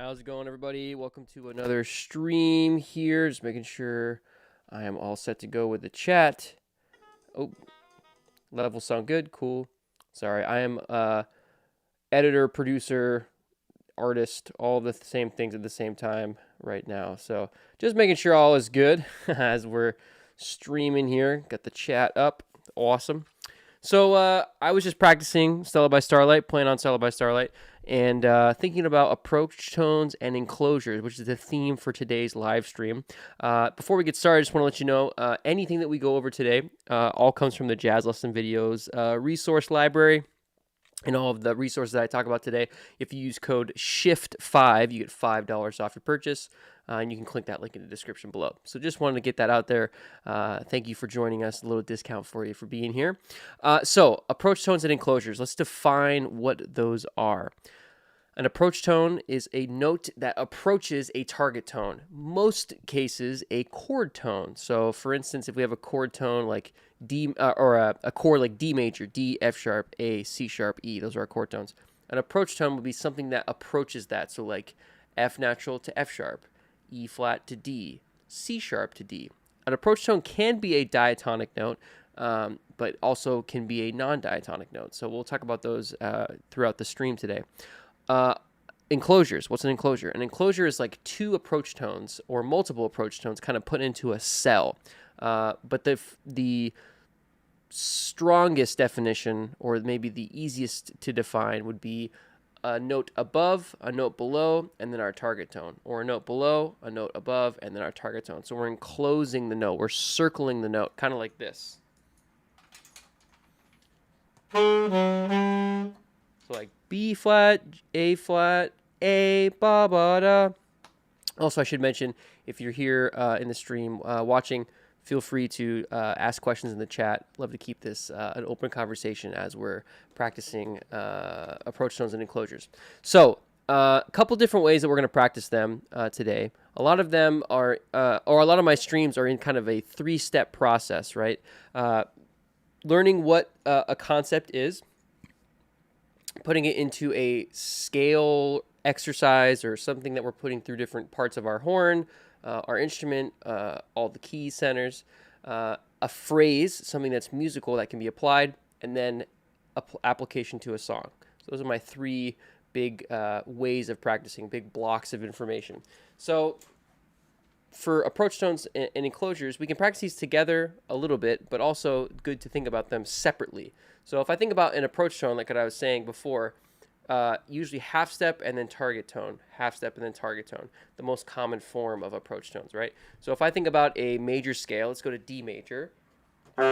How's it going, everybody? Welcome to another stream here. Just making sure I am all set to go with the chat. Oh, levels sound good. Cool. Sorry, I am editor, producer, artist, all the same things at the same time right now. So just making sure all is good as we're streaming here. Got the chat up. Awesome. So I was just practicing Stella by Starlight, playing on Stella by Starlight, and thinking about approach tones and enclosures, which is the theme for today's live stream. Before we get started, I just want to let you know anything that we go over today all comes from the Jazz Lesson Videos resource library. And all of the resources that I talk about today, if you use code SHIFT5, you get $5 off your purchase, and you can click that link in the description below. So just wanted to get that out there. Thank you for joining us. A little discount for you for being here. So approach tones and enclosures. Let's define what those are. An approach tone is a note that approaches a target tone. Most cases, a chord tone. So, for instance, if we have a chord tone like D, or a chord like D major, D, F sharp, A, C sharp, E, those are our chord tones. An approach tone would be something that approaches that. So, like F natural to F sharp, E flat to D, C sharp to D. An approach tone can be a diatonic note, but also can be a non-diatonic note. So, we'll talk about those throughout the stream today. Enclosures. What's an enclosure? An enclosure is like two approach tones or multiple approach tones kind of put into a cell. But the strongest definition, or maybe the easiest to define, would be a note above, a note below, and then our target tone. Or a note below, a note above, and then our target tone. So we're enclosing the note. We're circling the note, kind of like this. So like B flat, A, ba, ba, da. Also, I should mention, if you're here in the stream watching, feel free to ask questions in the chat. Love to keep this an open conversation as we're practicing approach tones and enclosures. So, a couple different ways that we're going to practice them today. A lot of them are, or a lot of my streams are in kind of a three-step process, right? Learning what a concept is, putting it into a scale exercise or something that we're putting through different parts of our horn, our instrument, all the key centers, a phrase, something that's musical that can be applied, and then application to a song. So those are my three big ways of practicing, big blocks of information. So for approach tones and enclosures, we can practice these together a little bit, but also good to think about them separately. So if I think about an approach tone, like what I was saying before, usually half step and then target tone, half step and then target tone, the most common form of approach tones, right? So if I think about a major scale, let's go to D major. If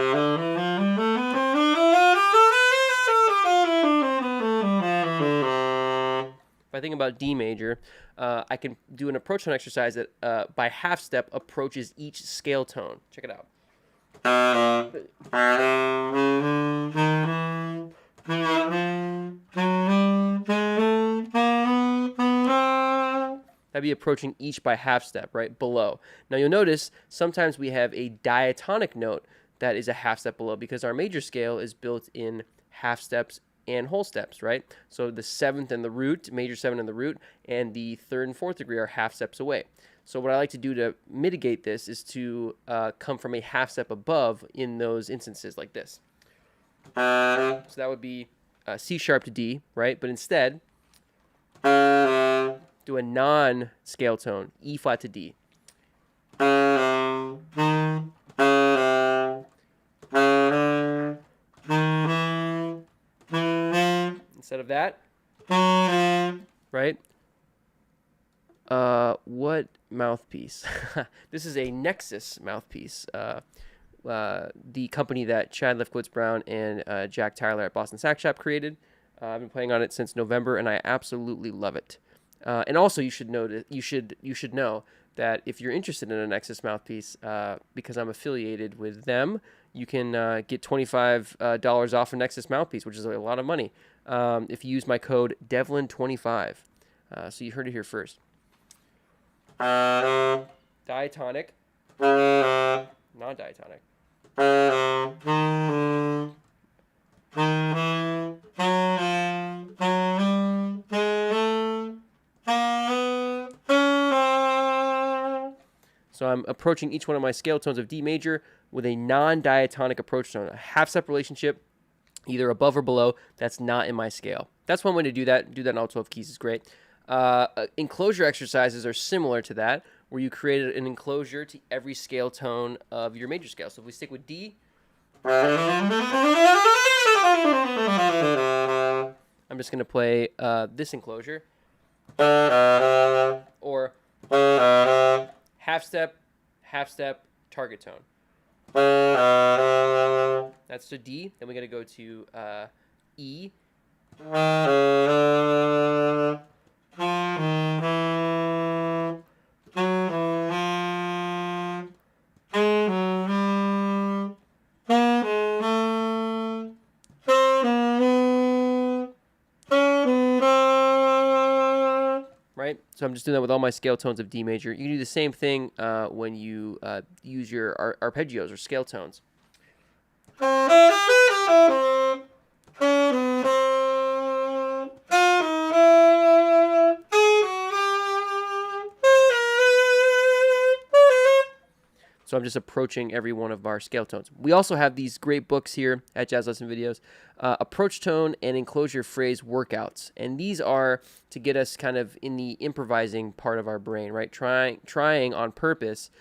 I think about D major, I can do an approach tone exercise that by half step approaches each scale tone. Check it out. That'd be approaching each by half step, right, below. Now you'll notice sometimes we have a diatonic note that is a half step below because our major scale is built in half steps and whole steps, right? So the 7th and the root, major 7 and the root, and the 3rd and 4th degree are half steps away. So what I like to do to mitigate this is to come from a half step above in those instances like this. So that would be C sharp to D, right? But instead, do a non-scale tone, E flat to D. Instead of that, right? What mouthpiece? This is a Nexus mouthpiece. The company that Chad Lefkowitz-Brown and Jack Tyler at Boston Sax Shop created. I've been playing on it since November, and I absolutely love it. And also, you should know that if you're interested in a Nexus mouthpiece, because I'm affiliated with them, you can get $25 off a Nexus mouthpiece, which is a lot of money, if you use my code Devlin25. So you heard it here first. Diatonic, non-diatonic. So I'm approaching each one of my scale tones of D major with a non-diatonic approach tone, a half-step relationship, either above or below. That's not in my scale. That's one way to do that. Do that in all 12 keys is great. Enclosure exercises are similar to that, where you create an enclosure to every scale tone of your major scale. So if we stick with D, I'm just going to play this enclosure, or half step, target tone. That's to D. Then we got to go to E. Right? So I'm just doing that with all my scale tones of D major. You can do the same thing when you use your arpeggios or scale tones. So I'm just approaching every one of our scale tones. We also have these great books here at Jazz Lesson Videos, approach tone and enclosure phrase workouts. And these are to get us kind of in the improvising part of our brain, right? Trying on purpose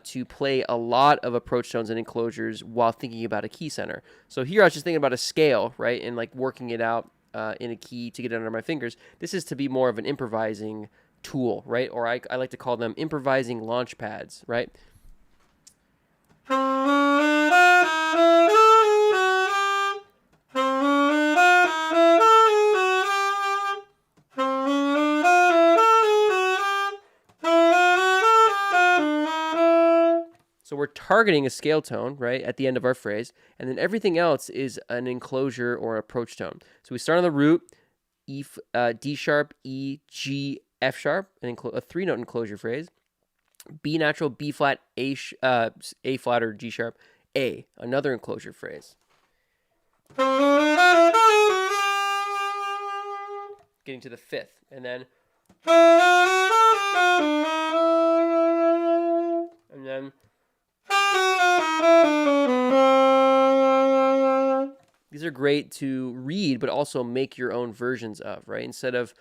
to play a lot of approach tones and enclosures while thinking about a key center. So here I was just thinking about a scale, right? And like working it out in a key to get it under my fingers. This is to be more of an improvising tool, right? Or I like to call them improvising launch pads, right? So we're targeting a scale tone, right, at the end of our phrase, and then everything else is an enclosure or approach tone. So we start on the root, D sharp, E, G, F sharp, a 3-note enclosure phrase. B natural, B flat, A flat or G sharp, A, another enclosure phrase. Getting to the 5th, and then these are great to read, but also make your own versions of, right? Instead of,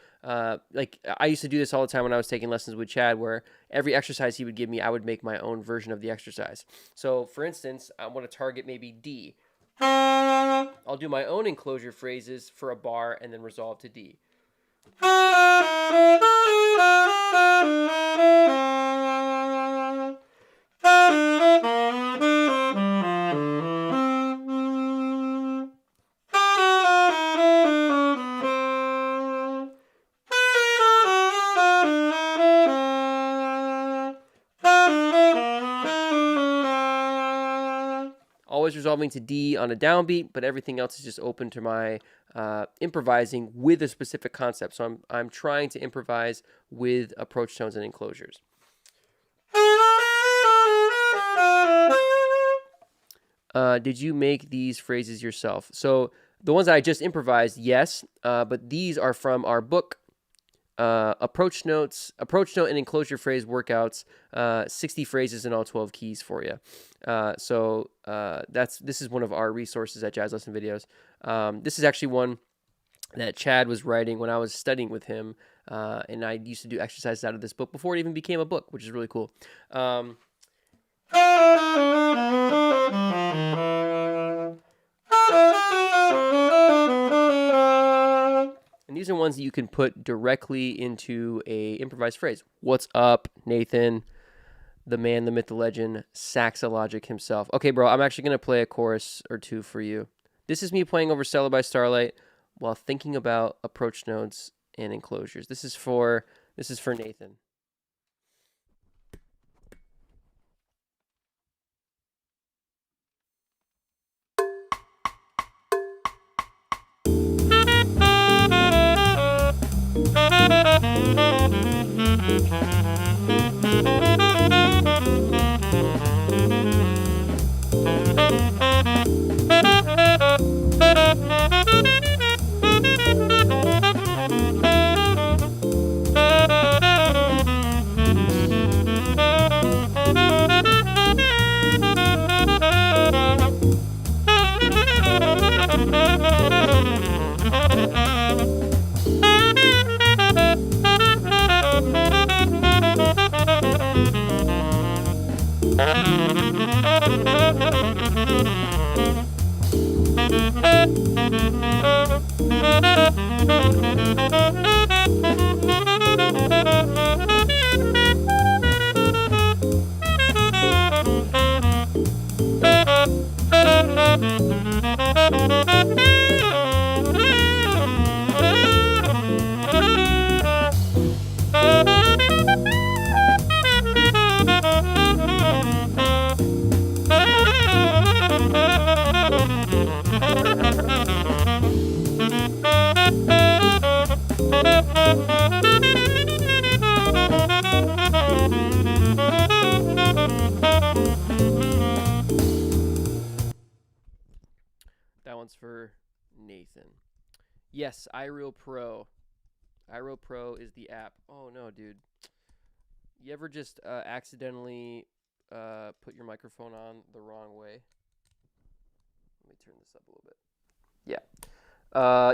like, I used to do this all the time when I was taking lessons with Chad, where every exercise he would give me, I would make my own version of the exercise. So, for instance, I want to target maybe D. I'll do my own enclosure phrases for a bar and then resolve to D. always resolving to D on a downbeat, but everything else is just open to my improvising with a specific concept. So I'm trying to improvise with approach tones and enclosures. Did you make these phrases yourself? So the ones that I just improvised, yes, but these are from our book, approach note and enclosure phrase workouts, 60 phrases in all 12 keys for you. So this is one of our resources at Jazz Lesson Videos. This is actually one that Chad was writing when I was studying with him, and I used to do exercises out of this book before it even became a book, which is really cool. And these are ones that you can put directly into a improvised phrase. What's up, Nathan? The man, the myth, the legend, Saxologic himself. Okay, bro, I'm actually going to play a chorus or two for you. This is me playing over Cellar by Starlight while thinking about approach notes and enclosures. This is for Nathan. That one's for Nathan. Yes, iReal Pro. iReal Pro is the app. Oh no, dude. You ever just accidentally put your microphone on the wrong way? Let me turn this up a little bit. Yeah.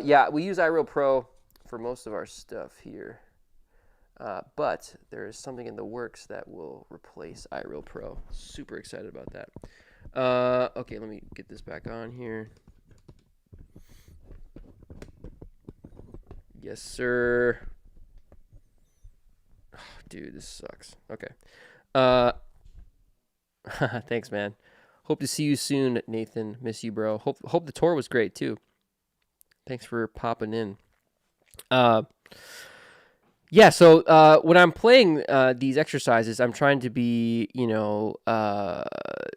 Yeah, we use iReal Pro for most of our stuff here. But there is something in the works that will replace iReal Pro. Super excited about that. Okay, let me get this back on here. Yes, sir. Oh, dude, this sucks. Okay. Thanks, man. Hope to see you soon, Nathan. Miss you, bro. Hope the tour was great, too. Thanks for popping in. Yeah, so when I'm playing these exercises, I'm trying to be,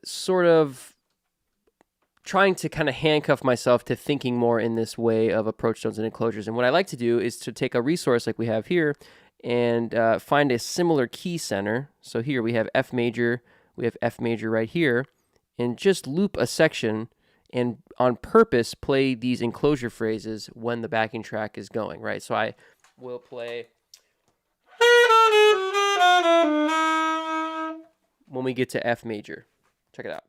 sort of trying to kind of handcuff myself to thinking more in this way of approach tones and enclosures. And what I like to do is to take a resource like we have here and find a similar key center. So here we have F major, we have F major right here, and just loop a section and on purpose play these enclosure phrases when the backing track is going, right? So I will play when we get to F major. Check it out.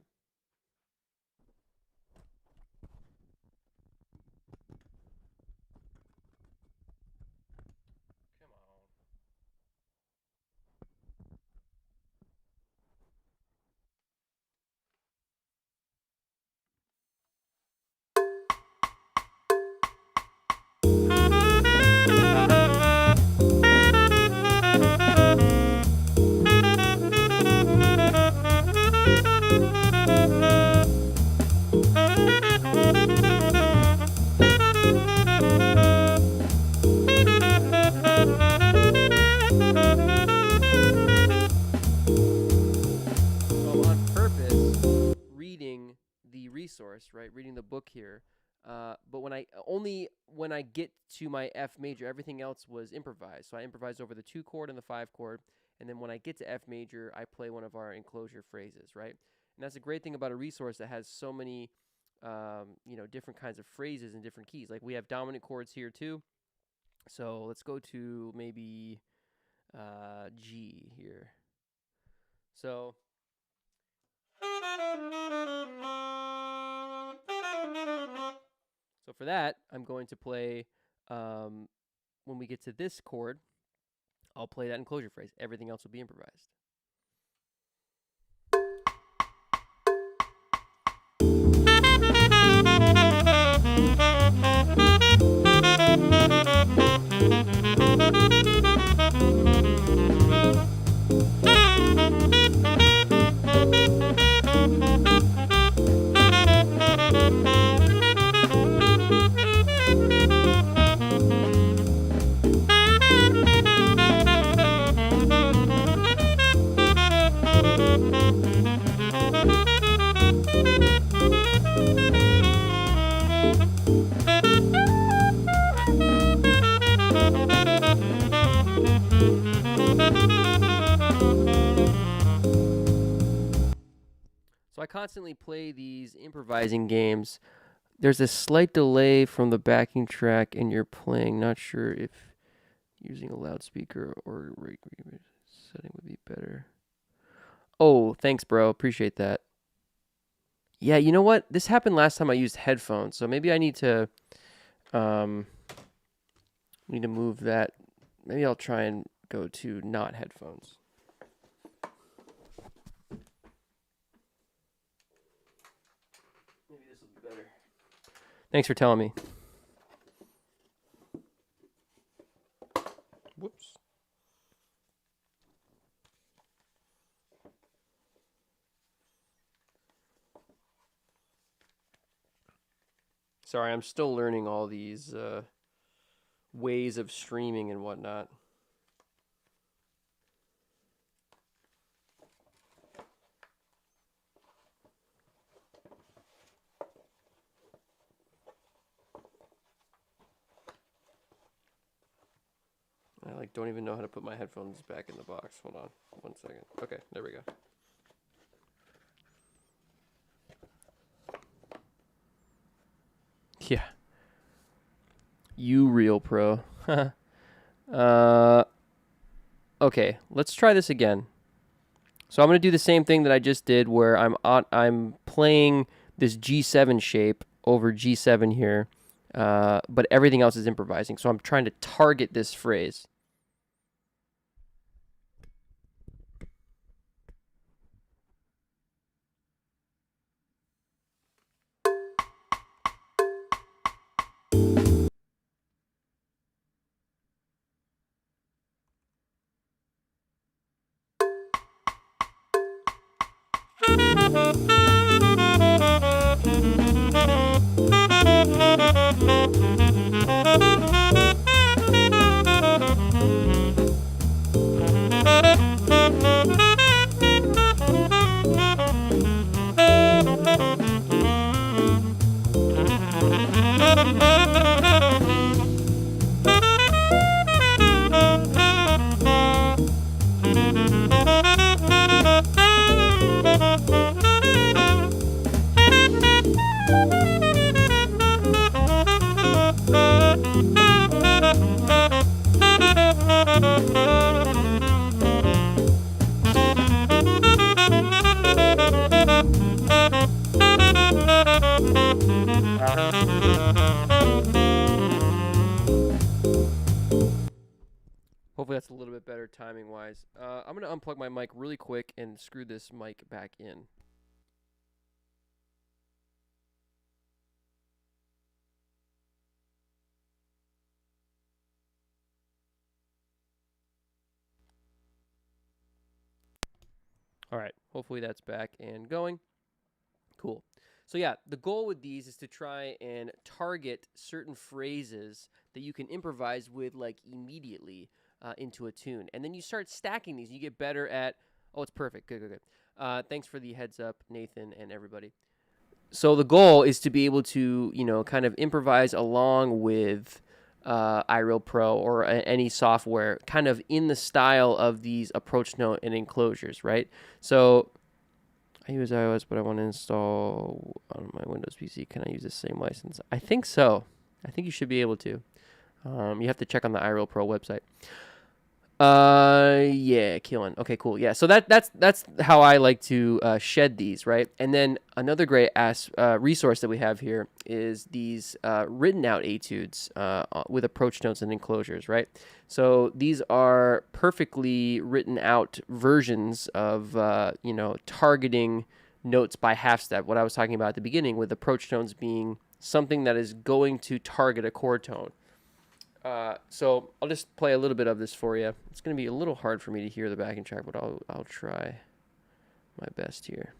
resource, right? Reading the book here. But when I get to my F major, everything else was improvised. So I improvised over the 2 chord and the 5 chord. And then when I get to F major, I play one of our enclosure phrases, right? And that's a great thing about a resource that has so many, different kinds of phrases and different keys. Like we have dominant chords here too. So let's go to maybe G here. So for that, I'm going to play, when we get to this chord, I'll play that enclosure phrase. Everything else will be improvised. So I constantly play these improvising games. There's a slight delay from the backing track and you're playing. Not sure if using a loudspeaker or setting would be better. Oh, thanks, bro. Appreciate that. Yeah, you know what? This happened last time I used headphones, so maybe I need to move that. Maybe I'll try and go to not headphones. Maybe this will be better. Thanks for telling me. Whoops. Sorry, I'm still learning all these ways of streaming and whatnot. I don't even know how to put my headphones back in the box. Hold on 1 second. Okay, there we go. Yeah. You real pro. Okay, let's try this again. So I'm going to do the same thing that I just did where I'm playing this G7 shape over G7 here, but everything else is improvising. So I'm trying to target this phrase. Hopefully that's a little bit better timing-wise. I'm going to unplug my mic really quick and screw this mic back in. All right, hopefully that's back and going. Cool. So yeah, the goal with these is to try and target certain phrases that you can improvise with like immediately into a tune. And then you start stacking these. You get better at, oh, it's perfect. Good. Thanks for the heads up, Nathan and everybody. So the goal is to be able to, kind of improvise along with iReal Pro or any software, kind of in the style of these approach note and enclosures, right? So I use iOS, but I want to install on my Windows PC. Can I use the same license? I think so. I think you should be able to. You have to check on the iReal Pro website. Yeah, killing. Okay, cool. Yeah, so that's how I like to shed these, right? And then another great resource that we have here is these written out etudes with approach notes and enclosures, right? So these are perfectly written out versions of targeting notes by half step. What I was talking about at the beginning, with approach tones being something that is going to target a chord tone. So I'll just play a little bit of this for you. It's going to be a little hard for me to hear the backing track, but I'll try my best here.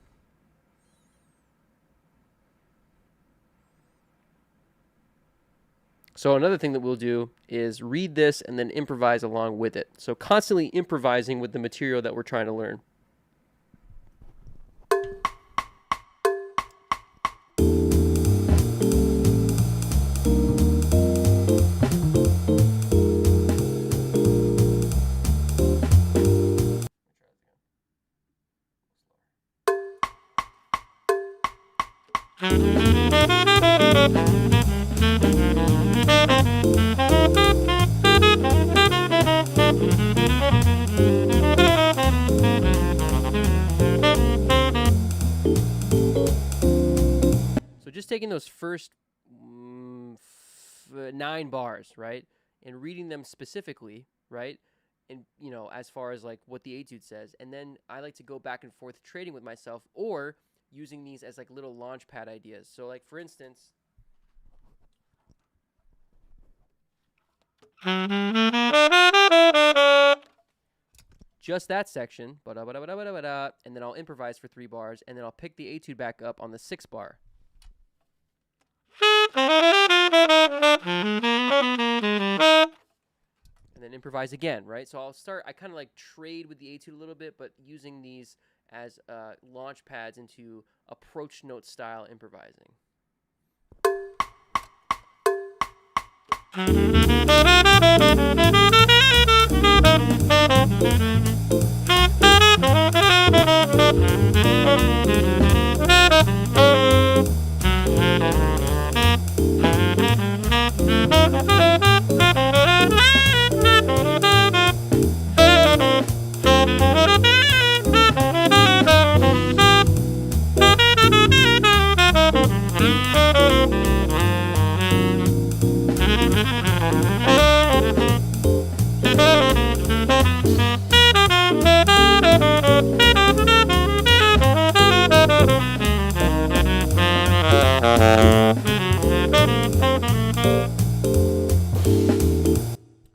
So another thing that we'll do is read this and then improvise along with it. So constantly improvising with the material that we're trying to learn. So just taking those first 9 bars, right, and reading them specifically, right, and as far as like what the etude says, and then I like to go back and forth trading with myself or using these as like little launch pad ideas. So like for instance, just that section, and then I'll improvise for 3 bars, and then I'll pick the etude back up on the 6th bar. And then improvise again, right? So I kind of like trade with the etude a little bit, but using these as launch pads into approach note style improvising.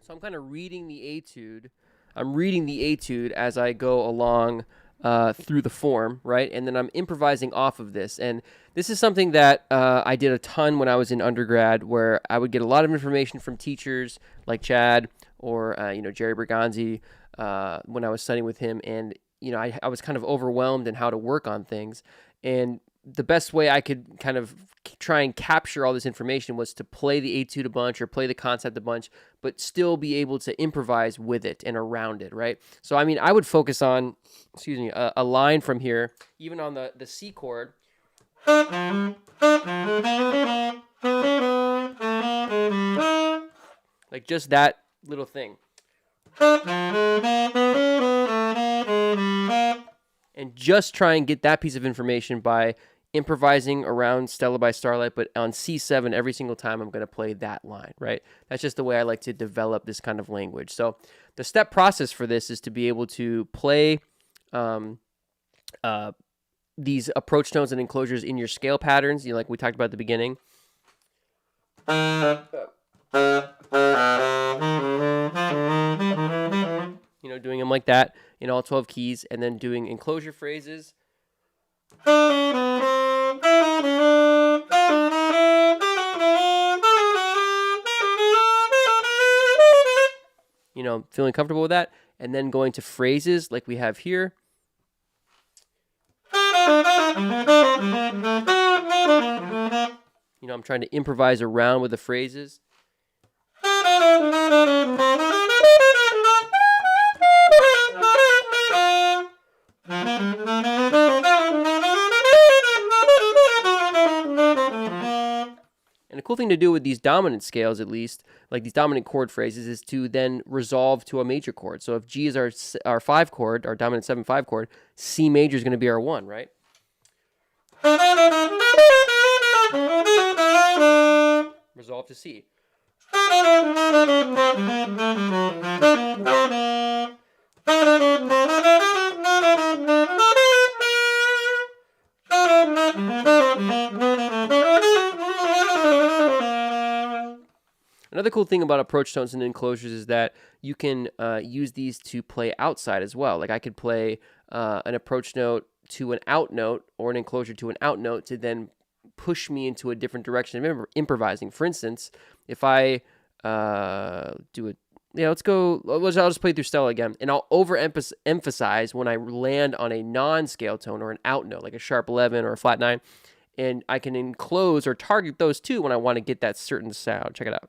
So I'm kind of reading the etude. I'm reading the etude as I go along through the form, right? And then I'm improvising off of this. And this is something that I did a ton when I was in undergrad, where I would get a lot of information from teachers like Chad or Jerry Bergonzi when I was studying with him. And I was kind of overwhelmed in how to work on things. And the best way I could kind of try and capture all this information was to play the etude a bunch or play the concept a bunch, but still be able to improvise with it and around it, right? So, I mean, I would focus on, a line from here, even on the C chord. Like just that little thing. And just try and get that piece of information by improvising around Stella by Starlight, but on C7 every single time I'm going to play that line, right? That's just the way I like to develop this kind of language. So the step process for this is to be able to play these approach tones and enclosures in your scale patterns, like we talked about at the beginning. Doing them like that in all 12 keys, and then doing enclosure phrases. Feeling comfortable with that, and then going to phrases like we have here. I'm trying to improvise around with the phrases. And the cool thing to do with these dominant scales, at least, like these dominant chord phrases, is to then resolve to a major chord. So if G is our 5 chord, our dominant 7/5 chord, C major is going to be our 1, right? Resolve to C. Another cool thing about approach tones and enclosures is that you can use these to play outside as well. Like I could play an approach note to an out note or an enclosure to an out note to then push me into a different direction of improvising. For instance, if I do it, I'll just play through Stella again, and I'll overemphasize when I land on a non-scale tone or an out note, like a sharp 11 or a flat 9, and I can enclose or target those too when I want to get that certain sound. Check it out.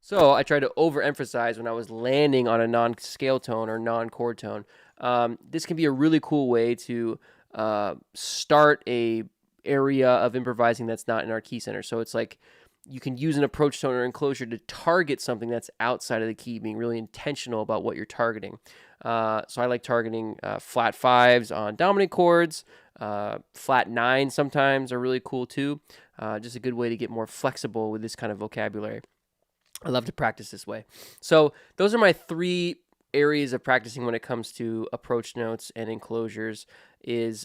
So I tried to overemphasize when I was landing on a non-scale tone or non-chord tone. This can be a really cool way to start a area of improvising that's not in our key center. So it's like you can use an approach tone or enclosure to target something that's outside of the key, being really intentional about what you're targeting. So I like targeting flat 5s on dominant chords. Flat 9s sometimes are really cool too. Just a good way to get more flexible with this kind of vocabulary. I love to practice this way. So those are my 3 areas of practicing when it comes to approach notes and enclosures, is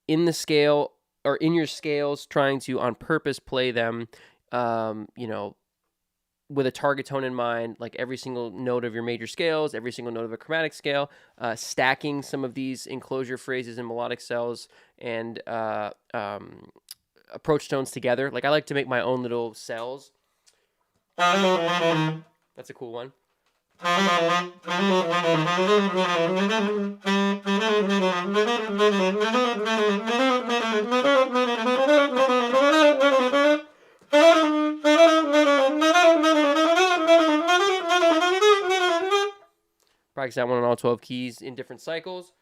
in the scale or in your scales, trying to on purpose play them, with a target tone in mind, like every single note of your major scales, every single note of a chromatic scale, stacking some of these enclosure phrases and melodic cells and approach tones together. Like I like to make my own little cells. That's a cool one. Practice that one on all 12 keys in different cycles.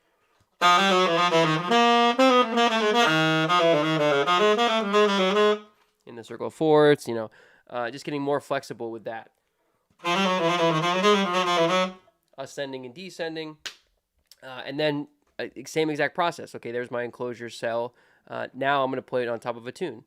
In the circle of fourths, just getting more flexible with that. Ascending and descending. And then same exact process. Okay, there's my enclosure cell. Now I'm going to play it on top of a tune.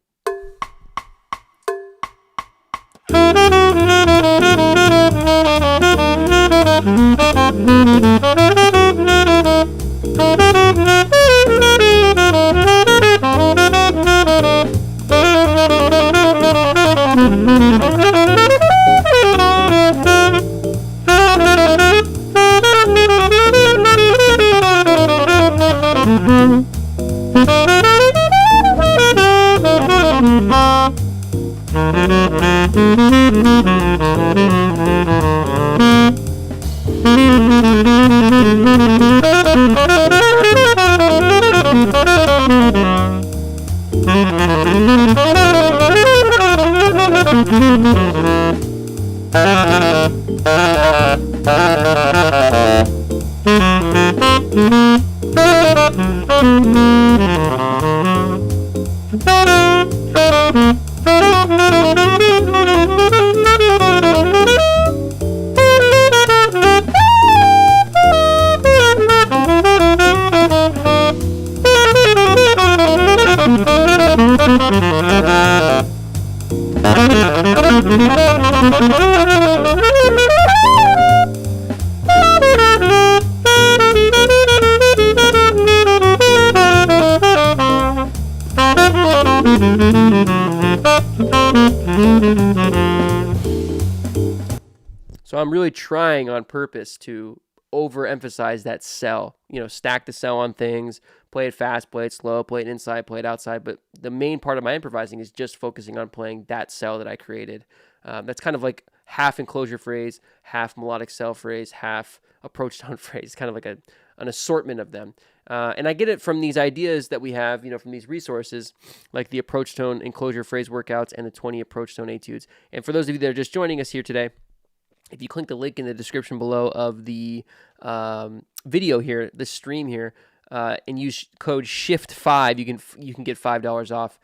So I'm really trying on purpose to overemphasize that cell, stack the cell on things, play it fast, play it slow, play it inside, play it outside. But the main part of my improvising is just focusing on playing that cell that I created. That's kind of like half enclosure phrase, half melodic cell phrase, half approach tone phrase, kind of like an assortment of them. And I get it from these ideas that we have, from these resources, like the approach tone enclosure phrase workouts and the 20 approach tone etudes. And for those of you that are just joining us here today, if you click the link in the description below of the video here, the stream here, and use code SHIFT5, you can get $5 off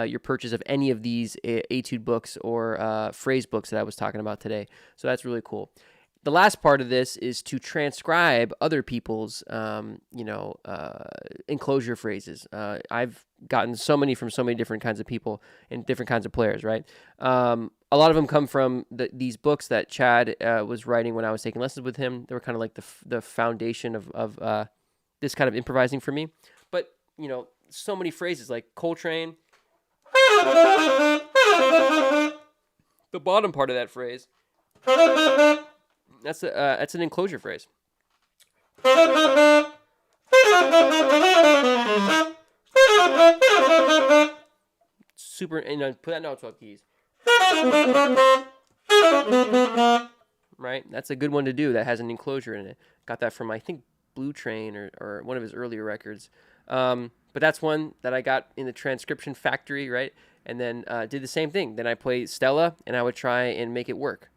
your purchase of any of these etude books or phrase books that I was talking about today. So that's really cool. The last part of this is to transcribe other people's, enclosure phrases. I've gotten so many from so many different kinds of people and different kinds of players, right? A lot of them come from these books that Chad was writing when I was taking lessons with him. They were kind of like the foundation of this kind of improvising for me. But, so many phrases like Coltrane. The bottom part of that phrase. That's an enclosure phrase. Super, put that note 12 keys. Right? That's a good one to do. That has an enclosure in it. Got that from, I think, Blue Train or one of his earlier records. But that's one that I got in the Transcription Factory, right? And then did the same thing. Then I play Stella, and I would try and make it work.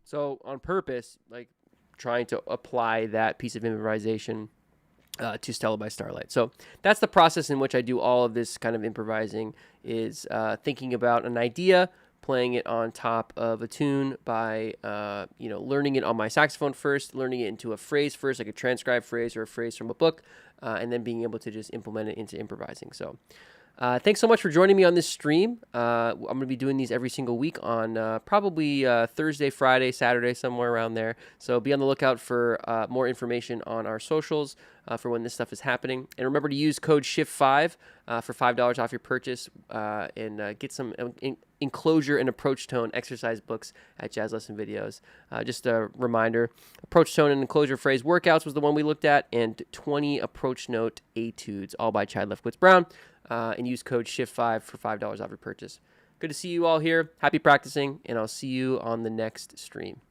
So on purpose, like trying to apply that piece of improvisation to Stella by Starlight. So that's the process in which I do all of this kind of improvising, is thinking about an idea, playing it on top of a tune by, learning it on my saxophone first, learning it into a phrase first, like a transcribed phrase or a phrase from a book, and then being able to just implement it into improvising. So thanks so much for joining me on this stream. I'm going to be doing these every single week on probably Thursday, Friday, Saturday, somewhere around there. So be on the lookout for more information on our socials for when this stuff is happening. And remember to use code SHIFT5 for $5 off your purchase and get some enclosure and approach tone exercise books at Jazz Lesson Videos. Just a reminder, approach tone and enclosure phrase workouts was the one we looked at, and 20 approach note etudes, all by Chad Lefkowitz-Brown. And use code SHIFT5 for $5 off your purchase. Good to see you all here. Happy practicing, and I'll see you on the next stream.